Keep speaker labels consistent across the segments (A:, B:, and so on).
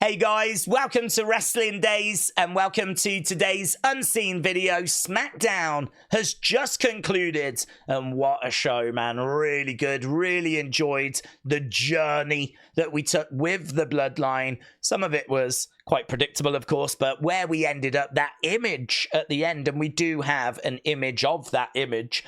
A: Hey guys, welcome to Wrestling Days and welcome to today's unseen video. Smackdown has just concluded and what a show, man. Really good, really enjoyed the journey that we took with the Bloodline. Some of it was quite predictable, of course, but where we ended up, that image at the end, and we do have an image of that image.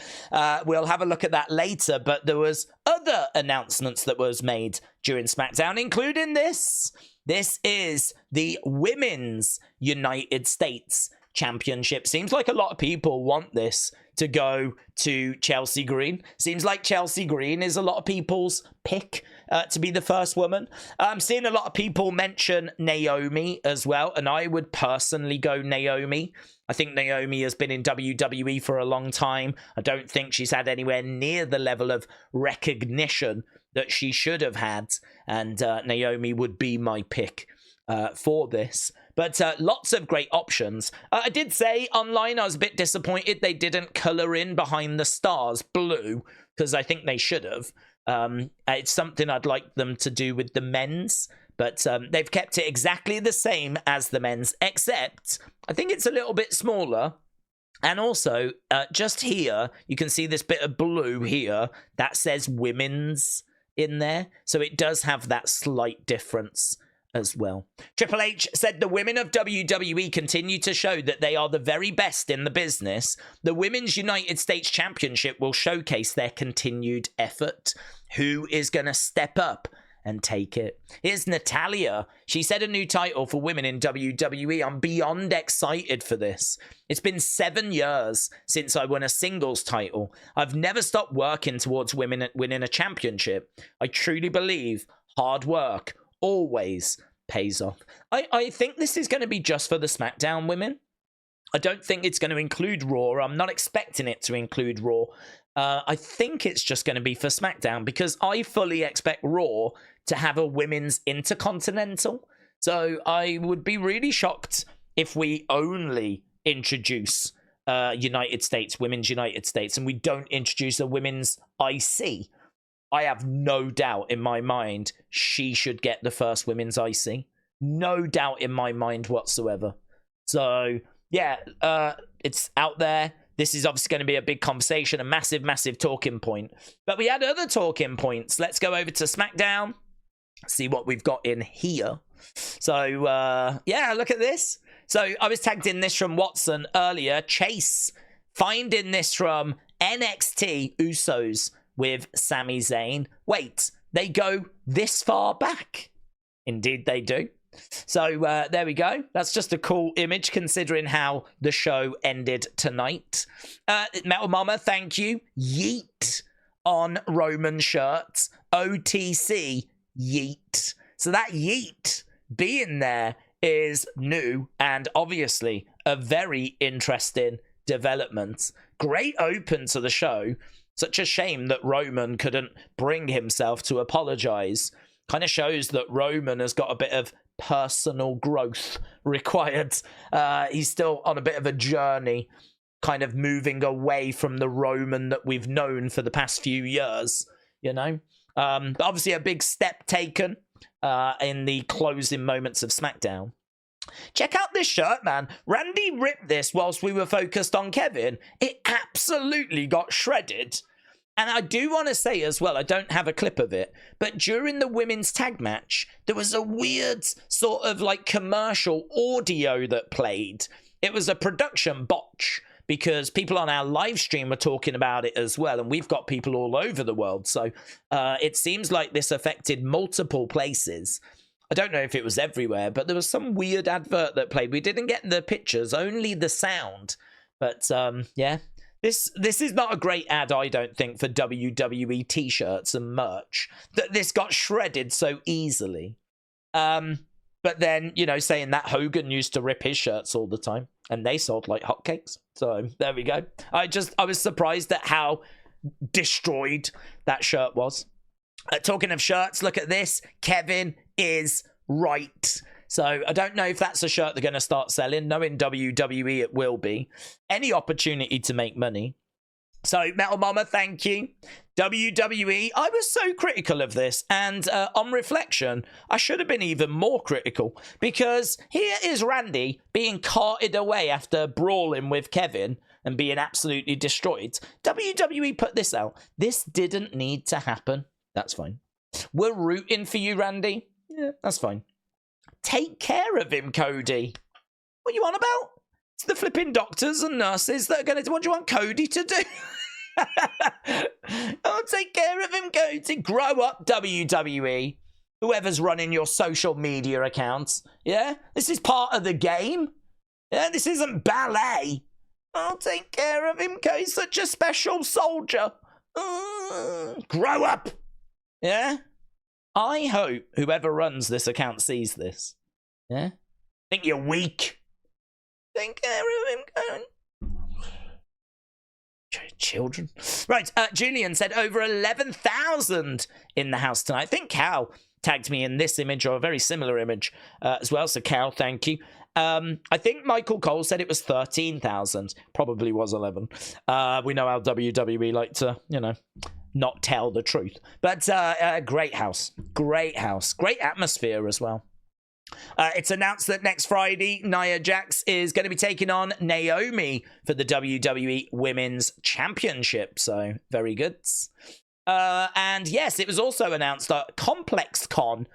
A: We'll have a look at that later, but there was other announcements that was made during Smackdown, including this. This is the Women's United States Championship. Seems like a lot of people want this to go to Chelsea Green. Seems like Chelsea Green is a lot of people's pick to be the first woman. I'm seeing a lot of people mention Naomi as well, and I would personally go Naomi. I think Naomi has been in WWE for a long time. I don't think she's had anywhere near the level of recognition that she should have had, and Naomi would be my pick for this. But lots of great options. I did say online I was a bit disappointed they didn't colour in behind the stars blue, because I think they should have. It's something I'd like them to do with the men's, but they've kept it exactly the same as the men's, except I think it's a little bit smaller. And also, just here, you can see this bit of blue here that says women's in there. So it does have that slight difference as well. Triple H said the women of WWE continue to show that they are the very best in the business. The Women's United States Championship will showcase their continued effort. Who is going to step up and take it? Here's Natalya. She set a new title for women in WWE. I'm beyond excited for this. It's been 7 years since I won a singles title. I've never stopped working towards women winning a championship. I truly believe hard work always pays off. I think this is going to be just for the SmackDown women. I don't think it's going to include Raw. I'm not expecting it to include Raw. I think it's just going to be for SmackDown, because I fully expect Raw to have a women's intercontinental. So I would be really shocked if we only introduce United States, Women's United States, and we don't introduce a women's IC. I have no doubt in my mind she should get the first women's IC. No doubt in my mind whatsoever. So, yeah, it's out there. This is obviously going to be a big conversation, a massive, massive talking point. But we had other talking points. Let's go over to SmackDown, see what we've got in here. So, yeah, look at this. So I was tagged in this from Watson earlier. Chase finding this from NXT Usos with Sami Zayn. Wait, they go this far back? Indeed they do. So there we go. That's just a cool image considering how the show ended tonight. Metal Mama, thank you. Yeet on Roman shirts. OTC Yeet. So that Yeet being there is new and obviously a very interesting development. Great open to the show. Such a shame that Roman couldn't bring himself to apologize. Kind of shows that Roman has got a bit of personal growth required. He's still on a bit of a journey, kind of moving away from the Roman that we've known for the past few years, you know. But obviously a big step taken in the closing moments of SmackDown. Check out this shirt, man. Randy ripped this whilst we were focused on Kevin. It absolutely got shredded. And I do want to say as well, I don't have a clip of it, but during the women's tag match, there was a weird sort of like commercial audio that played. It was a production botch because people on our live stream were talking about it as well. And we've got people all over the world. So it seems like this affected multiple places. I don't know if it was everywhere, but there was some weird advert that played. We didn't get the pictures, only the sound. But yeah, this is not a great ad, I don't think, for WWE t-shirts and merch. That this got shredded so easily. But then, you know, saying that Hogan used to rip his shirts all the time, and they sold like hotcakes. So there we go. I was surprised at how destroyed that shirt was. Talking of shirts, look at this. Kevin is right. So I don't know if that's a shirt they're going to start selling. Knowing WWE, it will be. Any opportunity to make money. So, Metal Mama, thank you. WWE, I was so critical of this, and on reflection, I should have been even more critical, because here is Randy being carted away after brawling with Kevin and being absolutely destroyed. WWE put this out. This didn't need to happen. That's fine. We're rooting for you, Randy. Yeah, that's fine. Take care of him, Cody. What are you on about? It's the flipping doctors and nurses that are going to do. What do you want Cody to do? Oh, take care of him, Cody. Grow up, WWE. Whoever's running your social media accounts. Yeah? This is part of the game. Yeah? This isn't ballet. Oh, take care of him, Cody. He's such a special soldier. Grow up. Yeah? I hope whoever runs this account sees this. Yeah? Think you're weak. Take care of him, Cody. Children. Right, Julian said over 11,000 in the house tonight. I think Cal tagged me in this image or a very similar image as well. So Cal, thank you. I think Michael Cole said it was 13,000. Probably was 11. We know how WWE like to, you know, not tell the truth. But great house. Great house. Great atmosphere as well. It's announced that next Friday, Nia Jax is going to be taking on Naomi for the WWE Women's Championship. So, very good. And yes, it was also announced that Complexcon,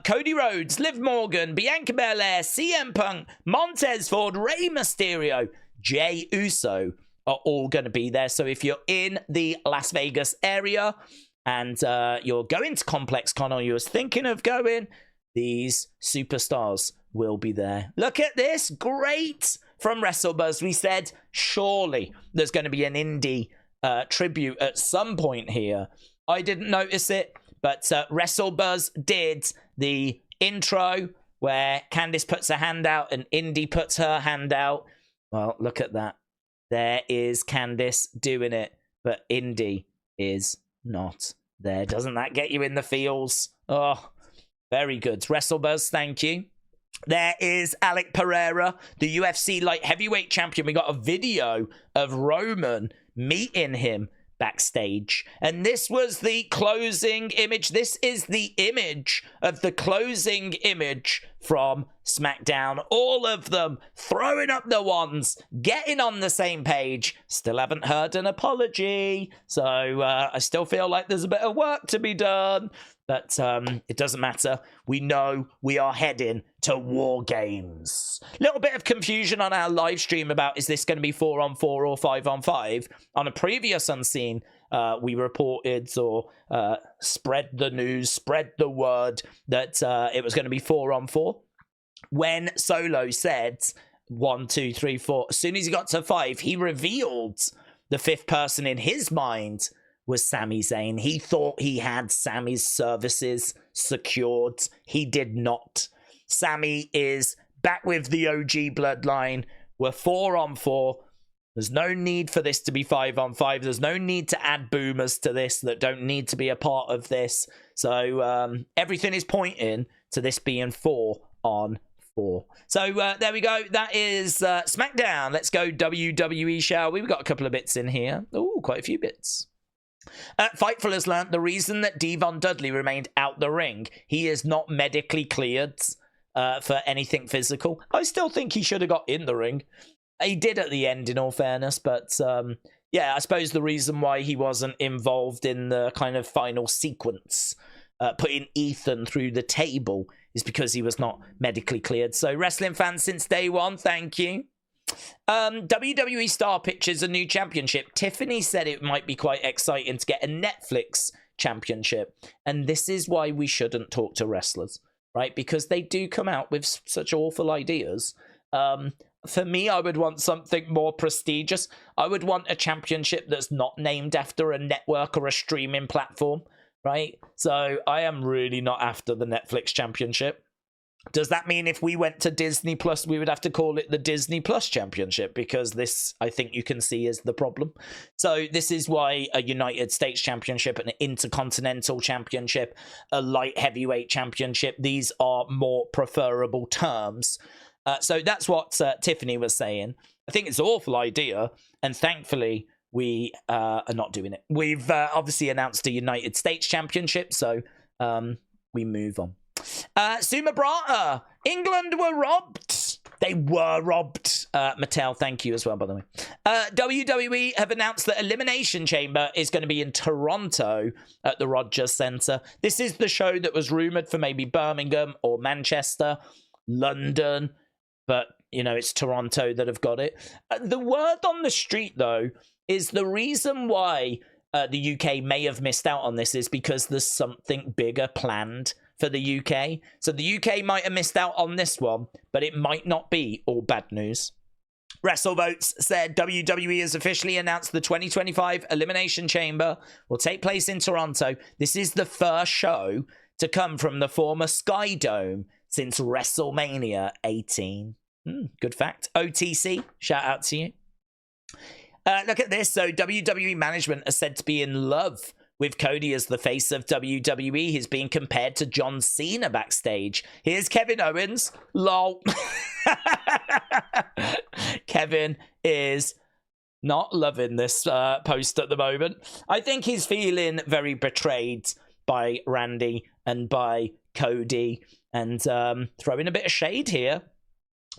A: Cody Rhodes, Liv Morgan, Bianca Belair, CM Punk, Montez Ford, Rey Mysterio, Jey Uso are all going to be there. So if you're in the Las Vegas area and you're going to Complexcon or you was thinking of going, these superstars will be there. Look at this. Great. From WrestleBuzz, we said, surely there's going to be an Indi tribute at some point here. I didn't notice it, but WrestleBuzz did the intro where Candice puts her hand out and Indi puts her hand out. Well, look at that. There is Candice doing it, but Indi is not there. Doesn't that get you in the feels? Oh, very good. WrestleBuzz, thank you. There is Alec Pereira, the UFC light heavyweight champion. We got a video of Roman meeting him backstage. And this was the closing image. This is the image of the closing image from Smackdown. All of them throwing up the ones, getting on the same page. Still haven't heard an apology. So I still feel like there's a bit of work to be done. But it doesn't matter. We know we are heading to War Games. Little bit of confusion on our live stream about is this going to be 4-on-4 or 5-on-5. On a previous Unseen, we reported or spread the news, spread the word that it was going to be 4-on-4. When Solo said 1, 2, 3, 4, as soon as he got to 5, he revealed the fifth person in his mind was Sami Zayn. He thought he had Sami's services secured. He did not. Sami is back with the OG bloodline. We're 4-on-4. There's no need for this to be 5-on-5. There's no need to add boomers to this that don't need to be a part of this. So everything is pointing to this being 4-on-4. So there we go. That is SmackDown. Let's go WWE, shall we? We've got a couple of bits in here. Oh, quite a few bits. Fightful has learnt the reason that Devon Dudley remained out the ring. He is not medically cleared for anything physical. I still think he should have got in the ring. He did at the end, in all fairness, but yeah, I suppose the reason why he wasn't involved in the kind of final sequence, putting Ethan through the table, is because he was not medically cleared. So wrestling fans since day one, thank you. WWE Star pitches a new championship. Tiffany said it might be quite exciting to get a Netflix championship. And this is why we shouldn't talk to wrestlers, right? Because they do come out with such awful ideas. For me, I would want something more prestigious. I would want a championship that's not named after a network or a streaming platform, right? So I am really not after the Netflix championship. Does that mean if we went to Disney Plus, we would have to call it the Disney Plus Championship? Because this, I think you can see, is the problem. So this is why a United States Championship, an Intercontinental Championship, a Light Heavyweight Championship, these are more preferable terms. So that's what Tiffany was saying. I think it's an awful idea. And thankfully, we are not doing it. We've obviously announced a United States Championship, so we move on. Suma Brata, England were robbed. They were robbed. Mattel, thank you as well, by the way. WWE have announced that Elimination Chamber is going to be in Toronto at the Rogers Centre. This is the show that was rumoured for maybe Birmingham or Manchester, London, but, you know, it's Toronto that have got it. The word on the street, though, is the reason why the UK may have missed out on this is because there's something bigger planned for the UK. So the UK might have missed out on this one, but it might not be all bad news. WrestleVotes said WWE has officially announced the 2025 Elimination Chamber will take place in Toronto. This is the first show to come from the former Sky Dome since WrestleMania 18. Good fact. OTC, shout out to you. Look at this. So WWE management are said to be in love with Cody as the face of WWE. He's being compared to John Cena backstage. Here's Kevin Owens. Lol. Kevin is not loving this post at the moment. I think he's feeling very betrayed by Randy and by Cody, and throwing a bit of shade here.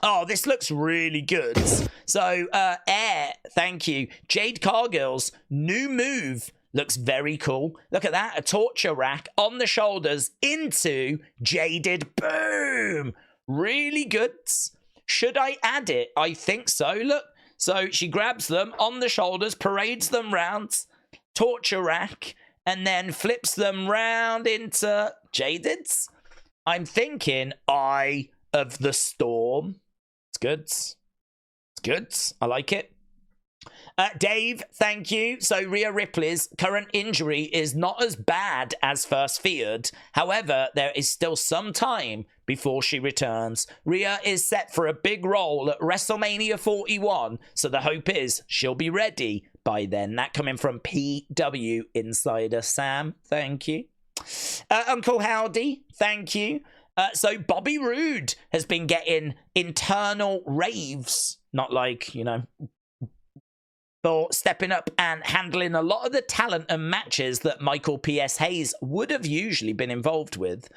A: Oh, this looks really good. So, Air, thank you. Jade Cargill's new move looks very cool. Look at that. A torture rack on the shoulders into Jaded. Boom. Really good. Should I add it? I think so. Look. So she grabs them on the shoulders, parades them round, torture rack, and then flips them round into Jaded's. I'm thinking Eye of the Storm. It's good. It's good. I like it. Dave, thank you. So Rhea Ripley's current injury is not as bad as first feared. However, there is still some time before she returns. Rhea is set for a big role at WrestleMania 41, so the hope is she'll be ready by then. That coming from PW Insider Sam. Thank you. Uncle Howdy, thank you. So Bobby Roode has been getting internal raves, not like, you know, for stepping up and handling a lot of the talent and matches that Michael P.S. Hayes would have usually been involved with.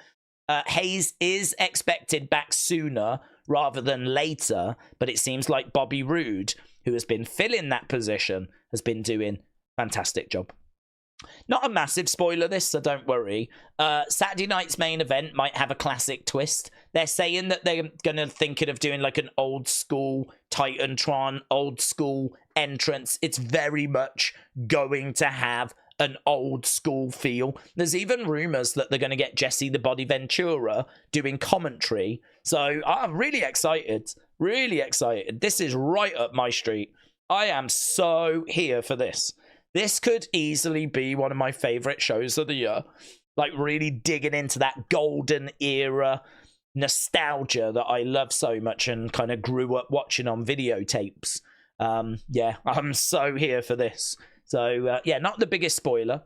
A: Hayes is expected back sooner rather than later, but it seems like Bobby Roode, who has been filling that position, has been doing a fantastic job. Not a massive spoiler this, so don't worry. Saturday night's main event might have a classic twist. They're saying that they're going to think of doing like an old school Titantron, old school entrance. It's very much going to have an old school feel. There's even rumors that they're going to get Jesse the Body Ventura doing commentary. So I'm really excited. Really excited. This is right up my street. I am so here for this. This could easily be one of my favorite shows of the year. Like really digging into that golden era nostalgia that I love so much and kind of grew up watching on videotapes. Yeah, I'm so here for this. So, yeah, not the biggest spoiler.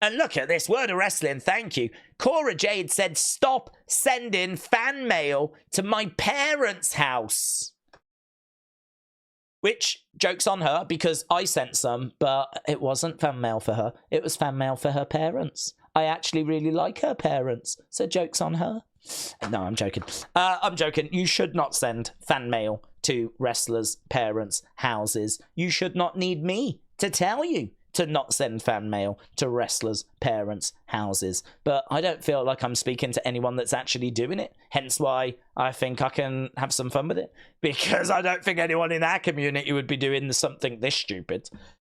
A: And look at this, Word of Wrestling, thank you. Cora Jade said, stop sending fan mail to my parents' house. Which, joke's on her, because I sent some, but it wasn't fan mail for her. It was fan mail for her parents. I actually really like her parents, so joke's on her. No, I'm joking. I'm joking. You should not send fan mail to wrestlers' parents' houses. You should not need me to tell you to not send fan mail to wrestlers' parents' houses. But I don't feel like I'm speaking to anyone that's actually doing it. Hence why I think I can have some fun with it. Because I don't think anyone in our community would be doing something this stupid.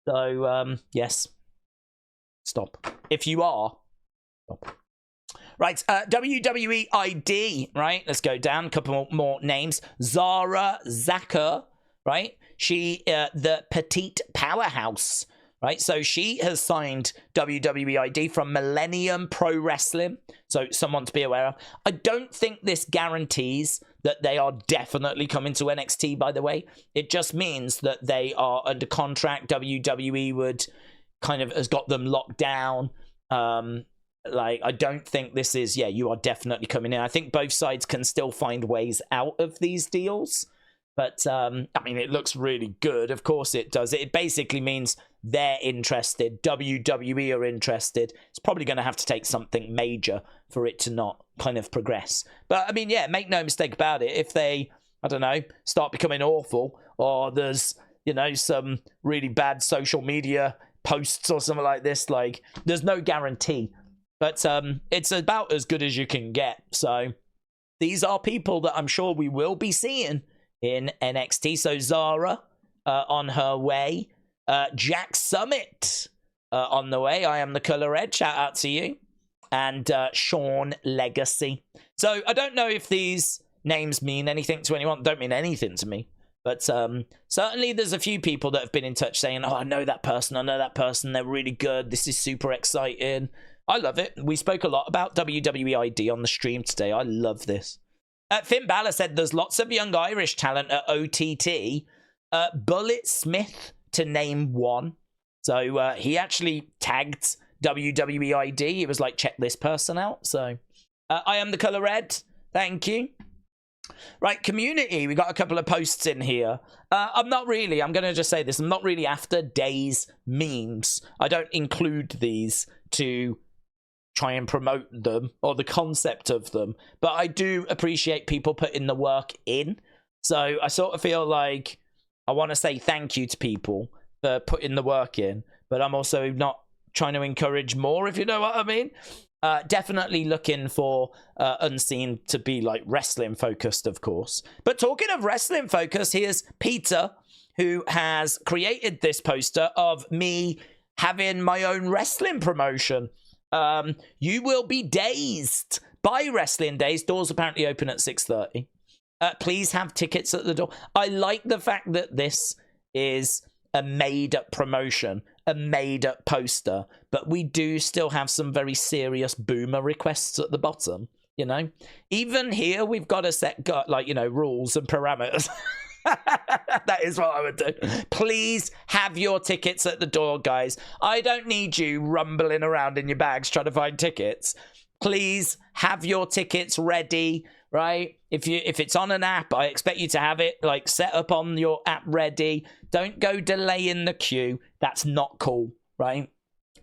A: So, yes. Stop. If you are, stop. Right, WWE ID, right? Let's go down. A couple more names. Zara Zakher, right? She, the petite powerhouse, right? So she has signed WWE ID from Millennium Pro Wrestling. So someone to be aware of. I don't think this guarantees that they are definitely coming to NXT, by the way. It just means that they are under contract. WWE would kind of has got them locked down. Like, I don't think this is, yeah, you are definitely coming in. I think both sides can still find ways out of these deals. But, I mean, it looks really good. Of course it does. It basically means they're interested. WWE are interested. It's probably going to have to take something major for it to not kind of progress. But, I mean, yeah, make no mistake about it. If they, I don't know, start becoming awful, or there's, you know, some really bad social media posts or something like this, like, there's no guarantee. But it's about as good as you can get. So these are people that I'm sure we will be seeing in NXT. So Zara on her way. Jack Summit on the way. I am the Color Red. Shout out to you. And Sean Legacy. So I don't know if these names mean anything to anyone. Don't mean anything to me. But certainly there's a few people that have been in touch saying, oh, I know that person. I know that person. They're really good. This is super exciting. I love it. We spoke a lot about WWE ID on the stream today. I love this. Finn Balor said there's lots of young Irish talent at OTT. Bullet Smith, to name one. So he actually tagged WWE ID. He was like, check this person out. So I am the Color Red. Thank you. Right, community. We got a couple of posts in here. I'm not really, I'm going to just say this. I'm not really after Days memes. I don't include these to try and promote them or the concept of them, but I do appreciate people putting the work in. So I sort of feel like I want to say thank you to people for putting the work in, but I'm also not trying to encourage more, if you know what I mean. Definitely looking for Unseen to be like wrestling focused, of course. But talking of wrestling focus, here's Peter, who has created this poster of me having my own wrestling promotion. You will be dazed by Wrestling Days. Doors apparently open at 6:30. Please have tickets at the door. I like the fact that this is a made-up promotion, a made-up poster, but we do still have some very serious boomer requests at the bottom, you know? Even here, we've got to set, like, you know, rules and parameters. That is what I would do. Please have your tickets at the door, guys. I don't need you rumbling around in your bags trying to find tickets. Please have your tickets ready, right? If it's on an app, I expect you to have it like set up on your app ready. Don't go delaying the queue. That's not cool, right?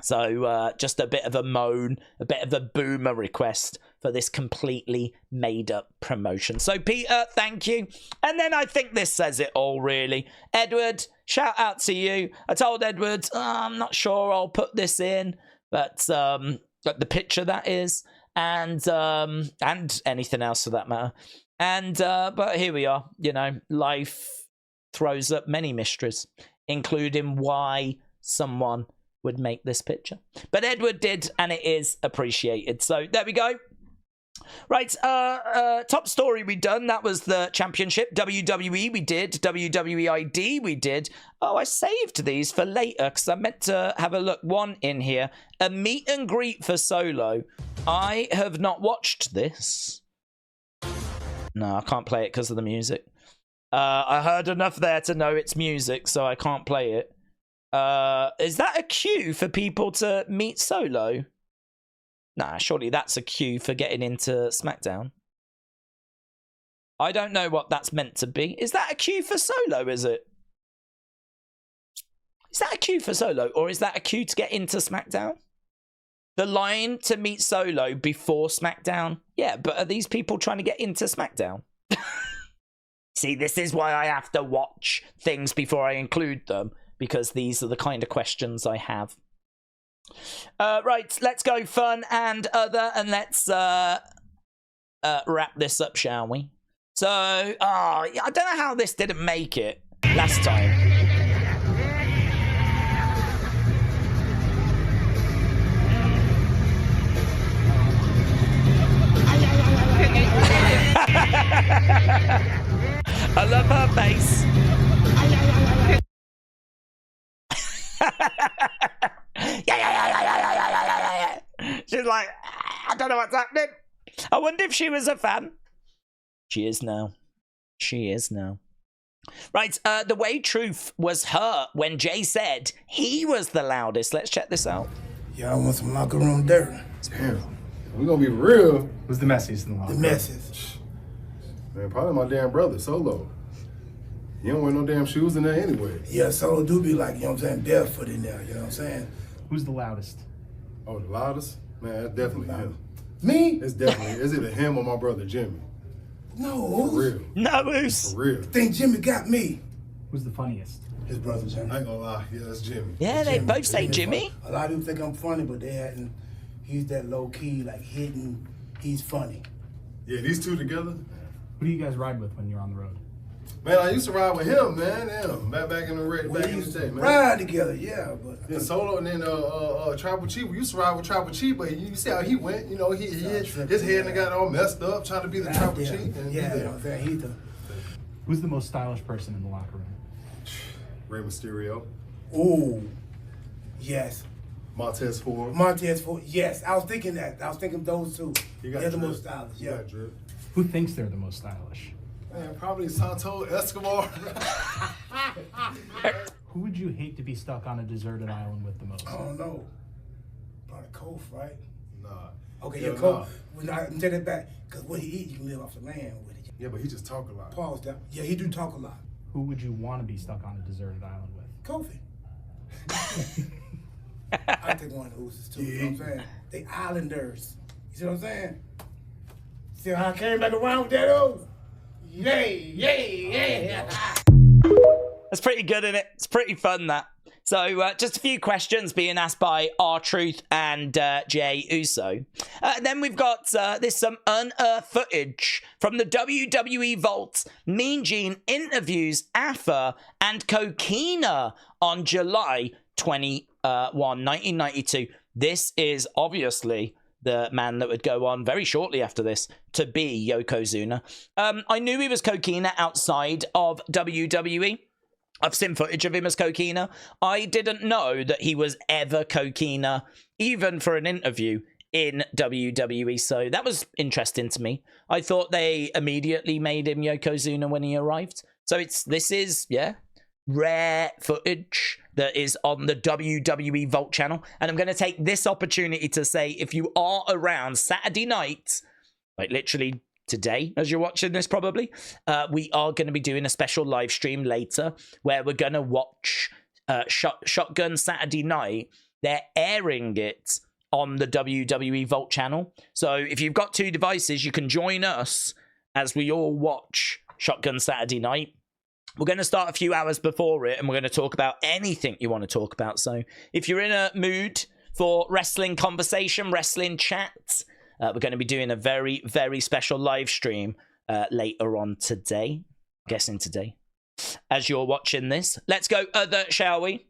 A: So just a bit of a moan, a bit of a boomer request for this completely made-up promotion. So, Peter, thank you. And then I think this says it all, really. Edward, shout out to you. I told Edward, I'm not sure I'll put this in, but the picture, that is, and anything else for that matter. And but here we are. You know, life throws up many mysteries, including why someone would make this picture. But Edward did, and it is appreciated. So there we go. Right, top story we done. That was the championship. WWE we did. WWE ID we did. Oh, I saved these for later because I meant to have a look. One in here. A meet and greet for Solo. I have not watched this. No, I can't play it because of the music. I heard enough there to know it's music, so I can't play it. Is that a queue for people to meet Solo? Nah, surely that's a queue for getting into SmackDown. I don't know what that's meant to be. Is that a queue for Solo, is it? Is that a queue for Solo, or is that a queue to get into SmackDown? The line to meet Solo before SmackDown? Yeah, but are these people trying to get into SmackDown? See, this is why I have to watch things before I include them, because these are the kind of questions I have. Right, let's go fun and other, and let's wrap this up, shall we? So, I don't know how this didn't make it last time. I love her face. She's like, I don't know what's happening. I wonder if she was a fan. She is now. She is now. Right, the way Truth was hurt when Jay said he was the loudest. Let's check this out.
B: Y'all want some locker room dirt?
C: Damn. We're gonna be real.
D: Who's the messiest in the locker
B: The
D: room?
B: message.
C: Man, probably my damn brother, Solo. You don't wear no damn shoes in there anyway.
B: Yeah, Solo do be like, you know what I'm saying, barefoot in there, you know what I'm saying?
D: Who's the loudest?
C: Oh, the loudest? Man, that's definitely him.
B: Me?
C: It's definitely, it's either him or my brother Jimmy.
B: No.
C: For real.
A: No, Oos.
C: For real.
B: I think Jimmy got me.
D: Who's the funniest?
B: His brother Jimmy.
C: I ain't gonna lie, yeah, that's Jimmy.
A: Yeah, they
B: Jimmy.
A: both say
B: He's
A: Jimmy.
B: funny. A lot of people think I'm funny, but they hadn't. He's that low key, like hidden. He's funny.
C: Yeah, these two together.
D: Who do you guys ride with when you're on the road?
C: Man, I used to ride with him, man. Damn, back in the day, man.
B: Ride together, yeah, but
C: Then Solo and then Tribal Chief. We used to ride with Tribal Chief, but you see how he went. You know, his head and got all messed up trying to be the Tribal Chief. And
B: yeah, you know what I'm saying? He's the.
D: Who's the most stylish person in the locker room?
C: Rey Mysterio.
B: Ooh, yes.
C: Montez Ford.
B: Montez Ford, yes. I was thinking that. I was thinking those two. They're the most stylish,
C: He
B: yeah.
C: got drip.
D: Who thinks they're the most stylish?
C: Man, probably Santo Escobar.
D: Who would you hate to be stuck on a deserted island with the most?
B: I don't know. Probably Kof, right?
C: Nah.
B: Okay,
C: Yeah,
B: yeah, Kof. When I take that back, because what he eat, you can live off the land with it.
C: Yeah, but he just talk a lot.
B: Pause that. Yeah, he do talk a lot.
D: Who would you want to be stuck on a deserted island with?
B: Kofi. I take one of the Usos too, you know what I'm saying? They islanders. You see what I'm saying? See how I came back around with that old? Yay, yay, yay.
A: That's pretty good, isn't it? It's pretty fun, that. So, just a few questions being asked by R-Truth and Jey Uso. Then we've got some unearthed footage from the WWE Vault. Mean Gene interviews Afa and Coquina on July 21, 1992. This is obviously the man that would go on very shortly after this to be Yokozuna. I knew he was Coquina outside of WWE. I've seen footage of him as Coquina. I didn't know that he was ever Coquina, even for an interview in WWE. So that was interesting to me. I thought they immediately made him Yokozuna when he arrived. So this is rare footage that is on the WWE Vault channel. And I'm going to take this opportunity to say, if you are around Saturday night, like literally today, as you're watching this probably, we are going to be doing a special live stream later where we're going to watch Shotgun Saturday Night. They're airing it on the WWE Vault channel. So if you've got two devices, you can join us as we all watch Shotgun Saturday Night. We're going to start a few hours before it, and we're going to talk about anything you want to talk about. So if you're in a mood for wrestling conversation, wrestling chat, we're going to be doing a very, very special live stream later on today. I'm guessing today. As you're watching this. Let's go other, shall we?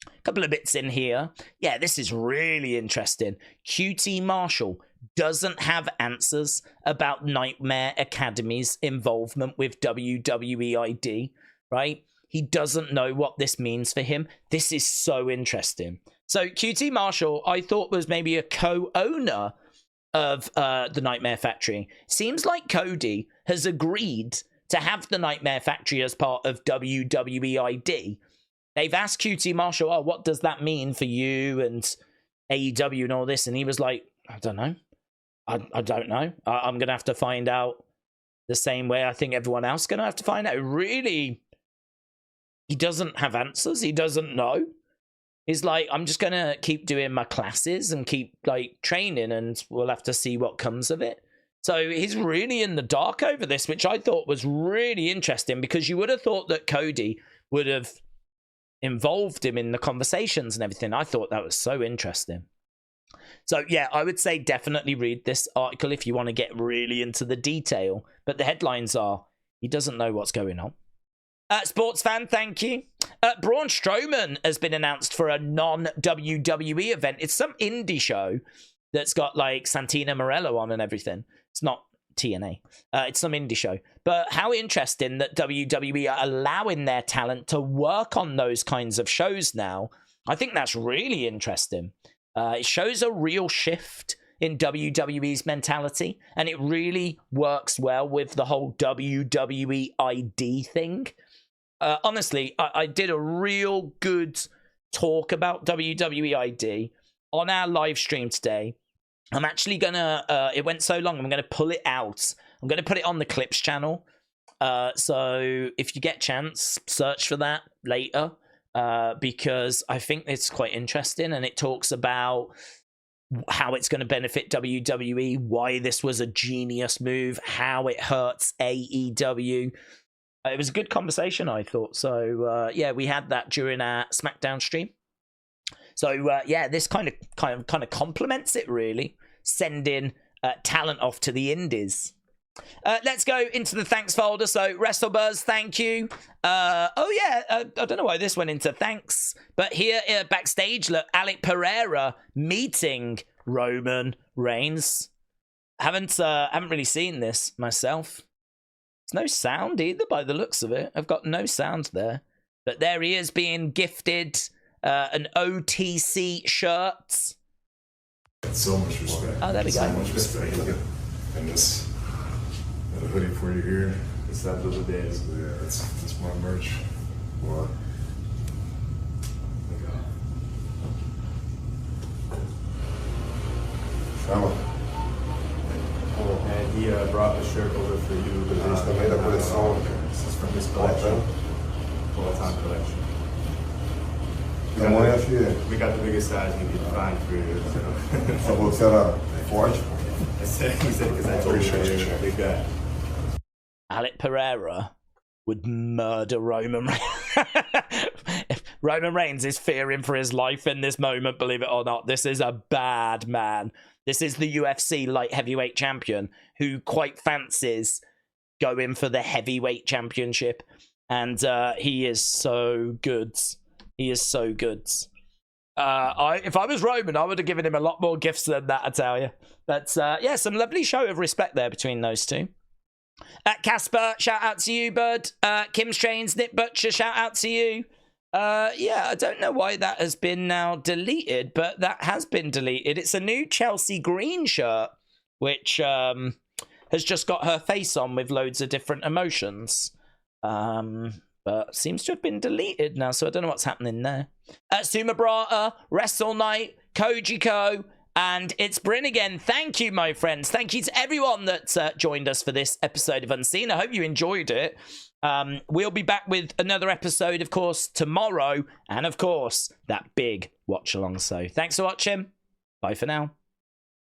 A: A couple of bits in here. Yeah, this is really interesting. QT Marshall doesn't have answers about Nightmare Academy's involvement with WWE ID, right? He doesn't know what this means for him. This is so interesting. So QT Marshall, I thought was maybe a co-owner of the Nightmare Factory. Seems like Cody has agreed to have the Nightmare Factory as part of WWE ID. They've asked QT Marshall, oh, what does that mean for you and AEW and all this? And he was like, I don't know. I don't know. I'm going to have to find out the same way I think everyone else is going to have to find out. Really, he doesn't have answers. He doesn't know. He's like, I'm just going to keep doing my classes and keep like training, and we'll have to see what comes of it. So he's really in the dark over this, which I thought was really interesting, because you would have thought that Cody would have involved him in the conversations and everything. I thought that was so interesting. So yeah, I would say definitely read this article if you want to get really into the detail. But the headlines are, he doesn't know what's going on. Sports fan, thank you. Braun Strowman has been announced for a non-WWE event. It's some indie show that's got like Santina Morello on and everything. It's not TNA. It's some indie show. But how interesting that WWE are allowing their talent to work on those kinds of shows now. I think that's really interesting. It shows a real shift in WWE's mentality, and it really works well with the whole WWE ID thing. Honestly, I did a real good talk about WWE ID on our live stream today. I'm actually gonna, it went so long, I'm gonna pull it out. I'm gonna put it on the Clips channel. So if you get a chance, search for that later, because I think it's quite interesting, and it talks about how it's going to benefit WWE, why this was a genius move, how it hurts AEW. It was a good conversation, I thought. So yeah, we had that during our Smackdown stream. So yeah, this kind of complements it, really, sending talent off to the indies. Let's go into the thanks folder. So WrestleBuzz, thank you. Oh yeah, I don't know why this went into thanks, but here backstage, look, Alec Pereira meeting Roman Reigns. Haven't really seen this myself. There's no sound either by the looks of it. I've got no sound there, but there he is being gifted an OTC shirt.
E: So much respect.
A: Oh, there we go.
E: So much respect. And this a hoodie for you here. It's that little days. Yeah, that's my merch. What? Tama.
F: And he brought a shirt over for you. This is from his collection. Full-time collection. We got the biggest size we could find for you.
E: So we'll set up Forge.
F: He said, because I told you you're a big guy.
A: Alec Pereira would murder Roman Reigns. If Roman Reigns is fearing for his life in this moment, believe it or not. This is a bad man. This is the UFC light heavyweight champion who quite fancies going for the heavyweight championship. And he is so good. He is so good. If I was Roman, I would have given him a lot more gifts than that, I tell you. But yeah, some lovely show of respect there between those two. Casper, shout out to you, bud. Kim Strains, Nick Butcher, shout out to you. Yeah, I don't know why that has been now deleted, but that has been deleted. It's a new Chelsea Green shirt, which has just got her face on with loads of different emotions. But seems to have been deleted now, so I don't know what's happening there. Suma Brata, Wrestle Night, Kojiko, and it's Bryn again. Thank you, my friends. Thank you to everyone that joined us for this episode of Unseen. I hope you enjoyed it. We'll be back with another episode, of course, tomorrow. And, of course, that big watch-along. So thanks for watching. Bye for now.